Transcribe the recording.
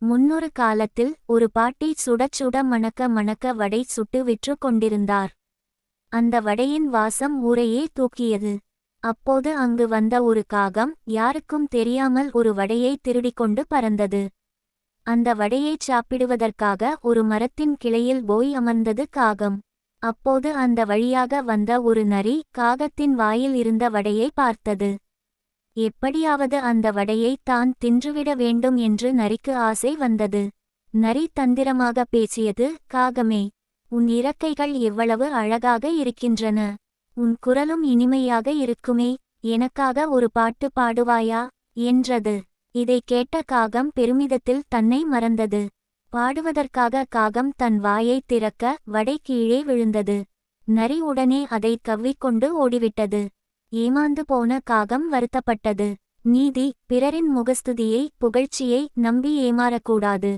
முன்னொரு காலத்தில் ஒரு பாட்டி சுடச் சுட மணக்க மணக்க வடை சுட்டு விற்று கொண்டிருந்தார். அந்த வடையின் வாசம் ஊரையே தூக்கியது. அப்போது அங்கு வந்த ஒரு காகம் யாருக்கும் தெரியாமல் ஒரு வடையை திருடிக்கொண்டு பறந்தது. அந்த வடையைச் சாப்பிடுவதற்காக ஒரு மரத்தின் கிளையில் போய் அமர்ந்தது காகம். அப்போது அந்த வழியாக வந்த ஒரு நரி காகத்தின் வாயில் இருந்த வடையை பார்த்தது. எப்படியாவது அந்த வடையை தான் தின்றுவிட வேண்டும் என்று நரிக்கு ஆசை வந்தது. நரி தந்திரமாக பேசியது, காகமே, உன் இறக்கைகள் எவ்வளவு அழகாக இருக்கின்றன. உன் குரலும் இனிமையாக இருக்குமே, எனக்காக ஒரு பாட்டு பாடுவாயா என்றது. இதை கேட்ட காகம் பெருமிதத்தில் தன்னை மறந்தது. பாடுவதற்காக காகம் தன் வாயை திறக்க வடை கீழே விழுந்தது. நரி உடனே அதை கவ்விக்கொண்டு ஓடிவிட்டது. ஏமாந்து போன காகம் வருத்தப்பட்டது. நீதி: பிறரின் முகஸ்துதியை புகழ்ச்சியை நம்பி ஏமாறக்கூடாது.